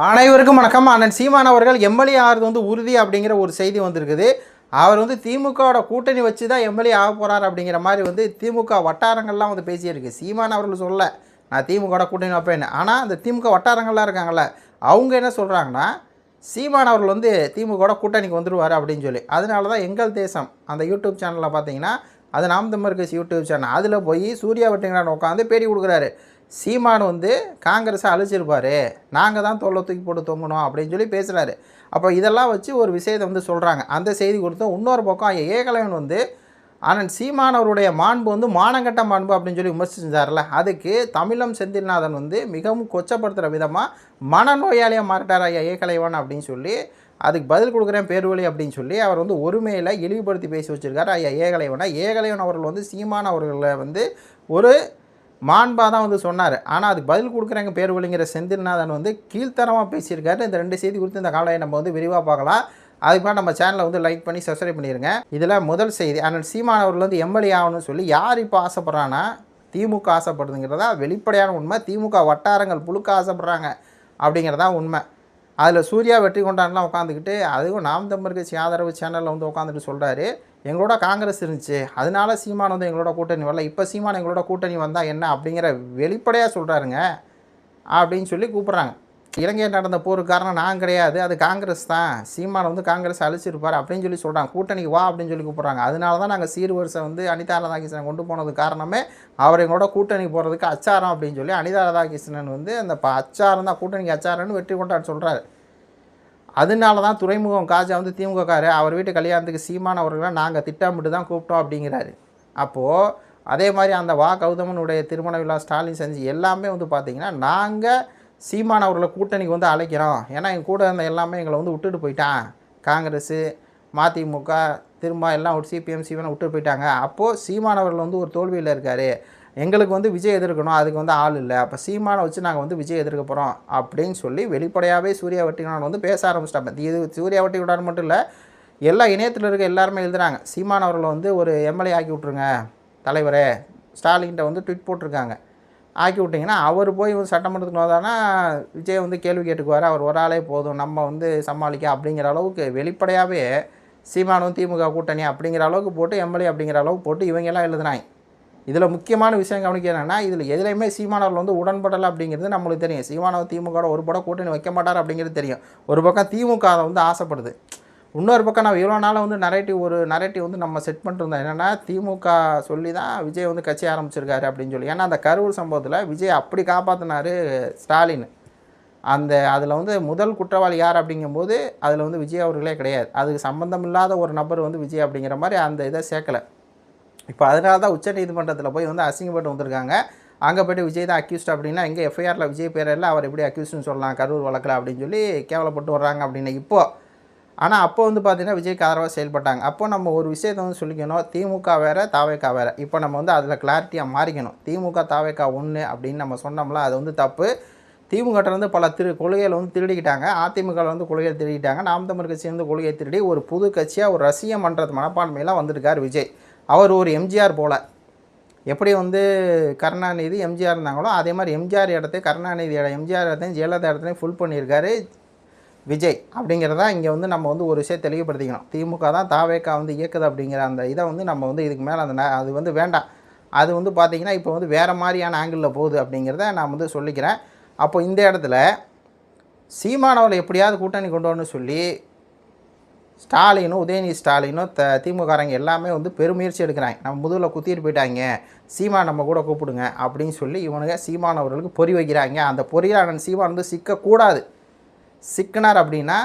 அனைவருக்கும் வணக்கம். அண்ணன் சீமான் அவர்கள் எம்எல்ஏ ஆகிறது வந்து உறுதி அப்படிங்கிற ஒரு செய்தி வந்திருக்குது. அவர் வந்து திமுகவோட கூட்டணி வச்சு தான் எம்எல்ஏ ஆக போகிறார் அப்படிங்கிற மாதிரி வந்து திமுக வட்டாரங்கள்லாம் வந்து பேசியிருக்கு. சீமான் அவர்கள் சொல்ல நான் திமுகவோட கூட்டணி வைப்பேன்னு. ஆனால் அந்த திமுக வட்டாரங்கள்லாம் இருக்காங்கள்ல, அவங்க என்ன சொல்கிறாங்கன்னா சீமான் அவர்கள் வந்து திமுகவோட கூட்டணிக்கு வந்துடுவார் அப்படின்னு சொல்லி. அதனால தான் எங்கள் தேசம் அந்த யூடியூப் சேனலில் பார்த்தீங்கன்னா, அது நாம் தமிழர் கட்சி யூடியூப் சேனல், அதில் போய் சூர்யா வெட்டிங்களான்னு உட்காந்து பேட்டி கொடுக்குறாரு. சீமான் வந்து காங்கிரஸை அழிச்சிருப்பார், நாங்கள் தான் தோலை தூக்கி போட்டு தொங்கணும் அப்படின்னு சொல்லி பேசுகிறாரு. அப்போ இதெல்லாம் வச்சு ஒரு விஷயத்தை வந்து சொல்கிறாங்க. அந்த செய்தி கொடுத்தோம். இன்னொரு பக்கம் ஏகலைவன் வந்து அண்ணன் சீமான் அவருடைய மாண்பு வந்து மானங்கட்ட மாண்பு அப்படின்னு சொல்லி விமர்சிச்சார்ல, அதுக்கு தமிழம் செந்தில்நாதன் வந்து மிகவும் கொச்சப்படுத்துகிற விதமாக மனநோயாளியாக மாறிட்டார் ஐயா ஏகலைவன் அப்படின்னு சொல்லி, அதுக்கு பதில் கொடுக்குறேன் பேர்வழி அப்படின்னு சொல்லி அவர் வந்து ஒருமையில் இழிவுபடுத்தி பேசி வச்சுருக்காரு ஐயா ஏகலைவனை. ஏகலைவன் அவர்கள் வந்து சீமான் அவர்களை வந்து ஒரு மாண்பாக தான் வந்து சொன்னார். ஆனால் அதுக்கு பதில் கொடுக்குறாங்க பேர்வழிங்கிற செந்தில்நாதன் வந்து கீழ்த்தரமாக பேசியிருக்காரு. இந்த ரெண்டு செய்தி குறித்து இந்த காலையை நம்ம வந்து விரிவாக பார்க்கலாம். அதுக்கு நம்ம சேனலை வந்து லைக் பண்ணி சப்ஸ்கிரைப் பண்ணிடுங்க. இதில் முதல் செய்தி, அண்ணன் சீமான் அவர்கள் வந்து எம்எல்ஏ ஆகணும்னு சொல்லி யார் இப்போ ஆசைப்பட்றான்னா திமுக ஆசைப்படுதுங்கிறதா வெளிப்படையான உண்மை. திமுக வட்டாரங்கள் புழுக்க ஆசைப்படுறாங்க அப்படிங்கிறதா உண்மை. அதில் சூர்யா வெற்றி கொண்டாடலாம் உட்காந்துக்கிட்டு, அதுவும் நாம் தமிழர் கட்சி ஆதரவு சேனலில் வந்து உட்காந்துட்டு சொல்கிறாரு, எங்களோட காங்கிரஸ் இருந்துச்சு, அதனால சீமான் வந்து எங்களோட கூட்டணி வரல, இப்போ சீமான் எங்களோட கூட்டணி வந்தால் என்ன அப்படிங்கிற வெளிப்படையாக சொல்கிறாருங்க அப்படின்னு சொல்லி கூப்பிட்றாங்க. இலங்கையில் நடந்த போருக்கு காரணம் நான் கிடையாது, அது காங்கிரஸ் தான், சீமான் வந்து காங்கிரஸ் அழிச்சிருப்பார் அப்படின்னு சொல்லி சொல்கிறாங்க. கூட்டணிக்கு வா அப்படின்னு சொல்லி கூப்பிட்றாங்க. அதனால தான் நாங்கள் சீர்வரிசை வந்து அனிதா ராதாகிருஷ்ணன் கொண்டு போனது காரணமே அவர் எங்களோட கூட்டணி போகிறதுக்கு அச்சாரம் அப்படின்னு சொல்லி அனிதா ராதாகிருஷ்ணன் வந்து அந்த அச்சாரம் தான், கூட்டணிக்கு அச்சாரம்னு வெற்றி கொண்டாட சொல்கிறாரு. அதனால தான் துறைமுகம் காஜா வந்து திமுகக்காரு அவர் வீட்டு கல்யாணத்துக்கு சீமான் அவர்களை நாங்கள் திட்டமிட்டு தான் கூப்பிட்டோம் அப்படிங்கிறாரு. அப்போது அதே மாதிரி அந்த கௌதமனுடைய திருமண விழா ஸ்டாலின் செஞ்சு எல்லாமே வந்து பார்த்திங்கன்னா நாங்கள் சீமான் அவர்களை கூட்டணிக்கு வந்து அழைக்கிறோம், ஏன்னா எங்கள் கூட இருந்த எல்லாமே எங்களை வந்து விட்டுட்டு போயிட்டான், காங்கிரஸு மதிமுக திரும்ப எல்லாம் ஒரு சிபிஎம் சிவனை விட்டுட்டு போயிட்டாங்க. அப்போது சீமான் அவர்கள் வந்து ஒரு தோல்வியில் இருக்கார், எங்களுக்கு வந்து விஜய் எதிர்க்கணும், அதுக்கு வந்து ஆள் இல்லை, அப்போ சீமானை வச்சு நாங்கள் வந்து விஜய் எதிர்க்க போகிறோம் அப்படின்னு சொல்லி வெளிப்படையாகவே சூர்யா வெற்றிகொண்டான் வந்து பேச ஆரம்பிச்சிட்டாங்க. இது சூர்யா வெற்றிகொண்டான் மட்டும் இல்லை, எல்லா இணையத்தில் இருக்க எல்லாருமே எழுதுகிறாங்க, சீமான் அவர்களை வந்து ஒரு எம்எல்ஏ ஆக்கி விட்ருங்க தலைவரே, ஸ்டாலின்கிட்ட வந்து ட்வீட் போட்டிருக்காங்க, ஆக்கி விட்டிங்கன்னா அவர் போய் வந்து சட்டமன்றத்துக்கு வந்தானா விஜய் வந்து கேள்வி கேட்டுக்குவார், அவர் ஒரு ஆளே போதும் நம்ம வந்து சமாளிக்க அப்படிங்கிற அளவுக்கு வெளிப்படையாகவே சீமானும் திமுக கூட்டணி அப்படிங்கிற அளவுக்கு போட்டு எம்எல்ஏ அப்படிங்கிற அளவுக்கு போட்டு இவங்கெல்லாம் எழுதுனாங்க. இதில் முக்கியமான விஷயம் கவனிக்க என்னென்னா, இதில் எதுலையுமே சீமானவர்கள் வந்து உடன்படலை அப்படிங்கிறது நம்மளுக்கு தெரியும். சீமானவர் திமுகவோட ஒரு படம் கூட்டணி வைக்க மாட்டார் அப்படிங்கிறது தெரியும். ஒரு பக்கம் திமுக அதை வந்து ஆசைப்படுது, இன்னொரு பக்கம் நான் இவ்வளோ நாளாக வந்து நரேட்டிவ் வந்து நம்ம செட் பண்ணிட்டு என்னென்னா திமுக சொல்லி தான் விஜய் வந்து கட்சி ஆரம்பிச்சிருக்காரு அப்படின்னு சொல்லி. ஏன்னா அந்த கரூர் சம்பவத்தில் விஜய் அப்படி காப்பாற்றினார் ஸ்டாலின். அதில் வந்து முதல் குற்றவாளி யார் அப்படிங்கும்போது அதில் வந்து விஜய் அவர்களே கிடையாது, அதுக்கு சம்பந்தம் இல்லாத ஒரு நபர் வந்து விஜய் அப்படிங்கிற மாதிரி அந்த இதை சேர்க்கலை. இப்போ அதனால தான் உச்சநீதிமன்றத்தில் போய் வந்து அசிங்கப்பட்டு வந்திருக்காங்க. அங்கே போய்ட்டு விஜய் தான் அக்யூஸ்ட் அப்படின்னா எங்கே எஃப்ஐஆரில் விஜய் பேர் இல்லை, அவர் எப்படி அக்யூஸ்ட்னு சொல்லலாம் கரூர் வழக்கில் அப்படின்னு சொல்லி கேவலப்பட்டு வர்றாங்க அப்படின்னு இப்போது. ஆனால் அப்போ வந்து பார்த்திங்கன்னா விஜய்க்கு ஆதரவாக செயல்பட்டாங்க. அப்போ நம்ம ஒரு விஷயத்தை வந்து சொல்லிக்கணும், திமுக வேறு தாவேக்கா வேறு. இப்போ நம்ம வந்து அதில் கிளாரிட்டியாக மாறிக்கணும். திமுக தாவேக்கா ஒன்று அப்படின்னு நம்ம சொன்னோம்ல, அது வந்து தப்பு. திமுகட்டிலேருந்து பல கொள்கைகளை வந்து திருடிக்கிட்டாங்க, அதிமுகவில் வந்து கொள்கையை திருடிக்கிட்டாங்க, நாம் தமிழர் கட்சி வந்து கொள்கையை திருடி ஒரு புது கட்சியாக ஒரு ரசியம் பண்ணுறது மனப்பான்மையெல்லாம் வந்திருக்கார் விஜய். அவர் ஒரு எம்ஜிஆர் போல், எப்படி வந்து கருணாநிதி எம்ஜிஆர் இருந்தாங்களோ அதே மாதிரி எம்ஜிஆர் இடத்தை கருணாநிதி எம்ஜிஆர் இடத்தையும் ஜெயலலிதா இடத்தையும் ஃபுல் பண்ணியிருக்காரு விஜய் அப்படிங்கிறதான் இங்கே வந்து நம்ம வந்து ஒரு விஷயம் தெளிவுபடுத்திக்கணும். திமுக தான் தாவேக்கா வந்து இயக்குது அப்படிங்கிற அந்த இதை வந்து நம்ம வந்து இதுக்கு மேலே அது வந்து வேண்டாம். அது வந்து பார்த்திங்கன்னா இப்போ வந்து வேறு மாதிரியான ஆங்கிளில் போகுது அப்படிங்கிறத நான் வந்து சொல்லிக்கிறேன். அப்போ இந்த இடத்துல சீமானவர்களை எப்படியாவது கூட்டணி கொண்டு வரணும்னு சொல்லி ஸ்டாலினும் உதயநிதி ஸ்டாலினும் திமுககாரங்க எல்லாமே வந்து பெருமுயற்சி எடுக்கிறாங்க. நம்ம முதுகில் குத்திட்டு போயிட்டாங்க, சீமான் நம்ம கூட கூப்பிடுங்க அப்படின்னு சொல்லி இவனுங்க சீமான் அவர்களுக்கு பொறி வைக்கிறாங்க. அந்த பொறியாளன் சீமான் வந்து சிக்கக்கூடாது. சிக்கினார் அப்படின்னா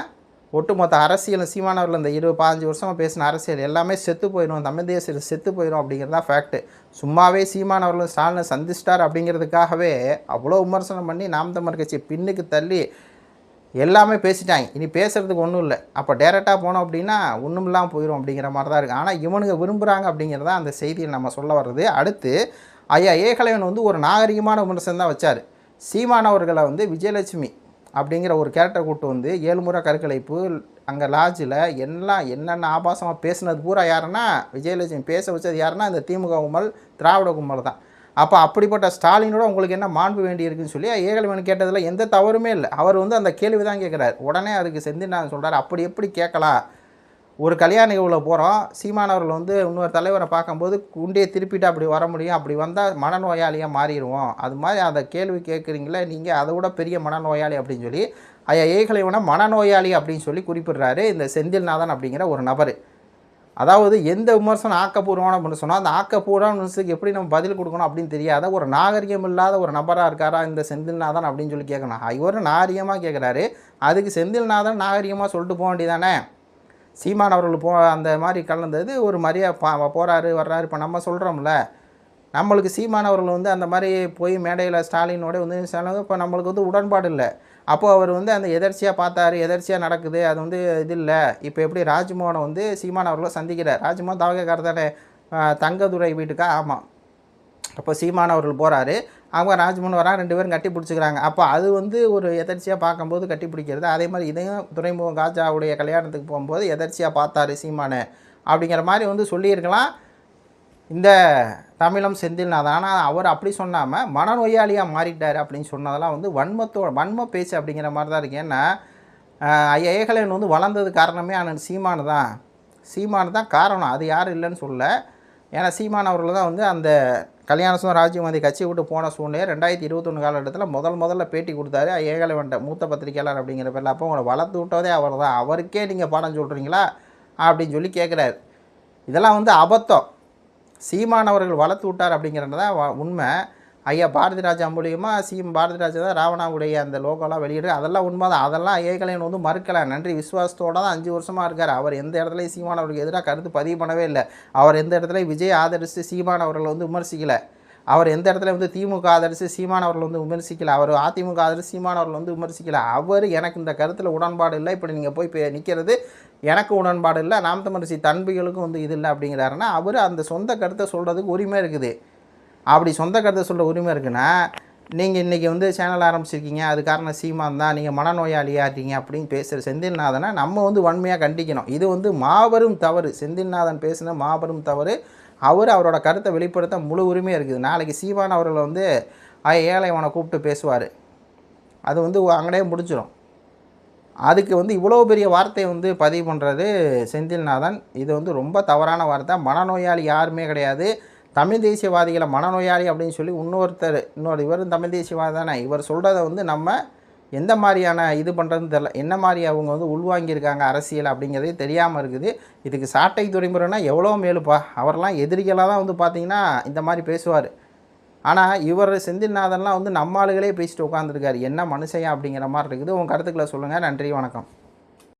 ஒட்டுமொத்த அரசியல் சீமானவர்கள் இந்த 15 வருஷமாக பேசின அரசியல் எல்லாமே செத்து போயிடும், தமிழ் தேசியம் செத்து போயிடும் அப்படிங்கிறது தான் ஃபேக்ட்டு. சும்மாவே சீமானவர்களும் ஸ்டாலினை சந்திச்சிட்டார் அப்படிங்கிறதுக்காகவே அவ்வளோ விமர்சனம் பண்ணி நாம் தமிழர் கட்சி பின்னுக்கு தள்ளி எல்லாமே பேசிட்டாங்க. இனி பேசுகிறதுக்கு ஒன்றும் இல்லை. அப்போ டேரெக்டாக போனோம் அப்படின்னா ஒன்றும் இல்லாமல் போயிடும் அப்படிங்கிற மாதிரி தான் இருக்குது. ஆனால் இவனுங்க விரும்புகிறாங்க அப்படிங்கிறதான் அந்த செய்தியில் நம்ம சொல்ல வர்றது. அடுத்து ஐயா ஏகலைவன் வந்து ஒரு நாகரிகமான விமர்சனம் தான் வச்சார். சீமானவர்களை வந்து விஜயலட்சுமி அப்படிங்கிற ஒரு கேரக்டர் கூட்டு வந்து 7 முறை கருக்கலைப்பு அங்கே லாட்ஜில் எல்லாம் என்னென்ன ஆபாசமாக பேசுனது பூரா யாருன்னா விஜயலட்சுமி பேச வச்சது யாருன்னா இந்த திமுக கும்பல் திராவிட கும்பல் தான். அப்போ அப்படிப்பட்ட ஸ்டாலினோட உங்களுக்கு என்ன மாண்பு வேண்டி இருக்குன்னு சொல்லி ஏகலைவன் கேட்டதில் எந்த தவறுமே இல்லை. அவர் வந்து அந்த கேள்வி தான் கேட்குறாரு. உடனே அதுக்கு செந்தில்நாதன் சொல்கிறார், அப்படி எப்படி கேட்கலாம், ஒரு கல்யாண நிகழ்வில் போகிறோம், சீமானவர்கள் வந்து இன்னொரு தலைவரை பார்க்கும்போது குண்டியை திருப்பிட்டு அப்படி வர முடியும், அப்படி வந்தால் மனநோயாளியாக மாறிடுவோம், அது மாதிரி அந்த கேள்வி கேட்குறீங்களே நீங்கள், அதை விட பெரிய மனநோயாளி அப்படின்னு சொல்லி ஐயா ஏகலைவனை மனநோயாளி அப்படின்னு சொல்லி குறிப்பிடுறாரு இந்த செந்தில்நாதன் அப்படிங்கிற ஒரு நபர். அதாவது எந்த விமர்சனம் ஆக்கப்பூர்வமான விமர்சனம், அந்த ஆக்கப்பூர்வமான விமர்சனத்துக்கு எப்படி நம்ம பதில் கொடுக்கணும் அப்படின்னு தெரியாத ஒரு நாகரிகம் இல்லாத ஒரு நபராக இருக்காரா இந்த செந்தில்நாதன் அப்படின்னு சொல்லி கேட்கணும். இவர் நாகரிகமாக கேட்குறாரு, அதுக்கு செந்தில்நாதன் நாகரிகமாக சொல்லிட்டு போக வேண்டியதானே. சீமான் அவர்கள் அந்த மாதிரி கலந்தது ஒரு மரியாதை போகிறாரு வர்றாரு. இப்போ நம்ம சொல்கிறோம்ல, நம்மளுக்கு சீமான் அவர்கள் வந்து அந்த மாதிரி போய் மேடையில் ஸ்டாலினோட வந்து இப்போ நம்மளுக்கு வந்து உடன்பாடு இல்லை. அப்போது அவர் வந்து அந்த எதர்ச்சியாக பார்த்தாரு, எதர்ச்சியாக நடக்குது, அது வந்து இது இல்லை. இப்போ எப்படி ராஜ்மோகனை வந்து சீமான் அவர்களை சந்திக்கிறார், ராஜ்மோகன் தவகக்காரர் தானே, தங்கதுரை வீட்டுக்கா, ஆமாம். அப்போ சீமான் அவர்கள் போகிறாரு, அவங்க ராஜ்மோகன் வராங்க, 2 பேரும் கட்டி பிடிச்சிக்கிறாங்க. அப்போ அது வந்து ஒரு எதர்ச்சியாக பார்க்கும்போது கட்டி பிடிக்கிறது. அதே மாதிரி இதையும் துறைமுகம் காஜாவுடைய கல்யாணத்துக்கு போகும்போது எதர்ச்சியாக பார்த்தாரு சீமானு அப்படிங்கிற மாதிரி வந்து சொல்லியிருக்கலாம் இந்த தமிழம் செந்தில்நாதன். ஆனால் அவர் அப்படி சொன்னாமல் மனநோயாளியாக மாறிட்டார் அப்படின்னு சொன்னதெல்லாம் வந்து வன்ம பேச்சு அப்படிங்கிற மாதிரி தான் இருக்குது. ஏன்னா ஐயா ஏகலைவன் வந்து வளர்ந்தது காரணமே அண்ணன் சீமானு தான் காரணம், அது யாரும் இல்லைன்னு சொல்ல. ஏன்னா சீமான் அவர்கள் தான் வந்து அந்த கல்யாண சுந்தரம் ராஜீவ்காந்தி கட்சியை விட்டு போன சூழ்நிலை 2021 காலகட்டத்தில் முதல்ல பேட்டி கொடுத்தாரு ஏகலைவன்ட்ட, மூத்த பத்திரிகையாளர் அப்படிங்கிற பேரில். அப்போ உங்களை வளர்த்து விட்டதே அவர் தான், அவருக்கே நீங்கள் பாடம் சொல்கிறீங்களா அப்படின்னு சொல்லி கேட்குறாரு. இதெல்லாம் வந்து அபத்தம். சீமான் அவர்கள் வளர்த்து விட்டார் அப்படிங்கிறது தான் உண்மை. ஐயா பாரதி ராஜா மூலியமாக பாரதி ராஜா தான் ராவணாவுடைய அந்த லோகோலாம் வெளியிடு, அதெல்லாம் உண்மை தான். அதெல்லாம் ஏகலைவன் வந்து மறுக்கலை, நன்றி விசுவாசத்தோடு தான் 5 வருஷமாக இருக்கார். அவர் எந்த இடத்துலையும் சீமான் அவர்களுக்கு எதிராக கருத்து பதிவு பண்ணவே இல்லை. அவர் எந்த இடத்துலையும் விஜய் ஆதரித்து சீமான் அவர்களை வந்து விமர்சிக்கலை. அவர் எந்த இடத்துல வந்து திமுக ஆதரித்து சீமான் அவர்கள் வந்து விமர்சிக்கலை. அவர் அதிமுக ஆதரித்து சீமான் அவர்கள் வந்து விமர்சிக்கலை. அவர் எனக்கு இந்த கருத்தில் உடன்பாடு இல்லை, இப்படி நீங்கள் போய் நிற்கிறது எனக்கு உடன்பாடு இல்லை, நாம் தமிழ் தன்பிகளுக்கும் வந்து இது இல்லை அப்படிங்கிறாருன்னா, அவர் அந்த சொந்த கருத்தை சொல்கிறதுக்கு உரிமை இருக்குது. அப்படி சொந்த கருத்தை சொல்கிற உரிமை இருக்குன்னா, நீங்கள் இன்றைக்கி வந்து சேனல் ஆரம்பிச்சிருக்கீங்க, அது காரணம் சீமான் தான், நீங்கள் மனநோயாளியாட்டீங்க அப்படின்னு பேசுகிற செந்தில்நாதனை நம்ம வந்து வன்மையாக கண்டிக்கணும். இது வந்து மாபெரும் தவறு. செந்தில்நாதன் பேசின மாபெரும் தவறு. அவரோட கருத்தை வெளிப்படுத்த முழு உரிமையாக இருக்குது. நாளைக்கு சீமான் அவர்கள் வந்து ஏகலைவனை கூப்பிட்டு பேசுவார், அது வந்து அங்கேயே முடிஞ்சிடும். அதுக்கு வந்து இவ்வளோ பெரிய வார்த்தையை வந்து பதிவு பண்ணுறது செந்தில்நாதன், இது வந்து ரொம்ப தவறான வார்த்தை. மனநோயாளி யாருமே கிடையாது. தமிழ் தேசியவாதிகளை மனநோயாளி அப்படின்னு சொல்லி இவரும் தமிழ் தேசியவாதி தானே. இவர் சொல்கிறத வந்து நம்ம எந்த மாதிரியான இது பண்ணுறதுன்னு தெரில, என்ன மாதிரி அவங்க வந்து உள்வாங்கியிருக்காங்க அரசியல் அப்படிங்கிறதே தெரியாமல் இருக்குது. இதுக்கு சாட்டை துறைமுறைனா எவ்வளோ மேலுப்பா. அவரெல்லாம் எதிரிகளாக தான் வந்து பார்த்திங்கன்னா இந்த மாதிரி பேசுவார். ஆனால் இவர் செந்தில்நாதன்லாம் வந்து நம்ம ஆளுகளே பேசிட்டு உட்காந்துருக்காரு. என்ன மனுஷையா அப்படிங்கிற மாதிரி இருக்குது. உங்கள் கருத்துக்களை சொல்லுங்கள். நன்றி, வணக்கம்.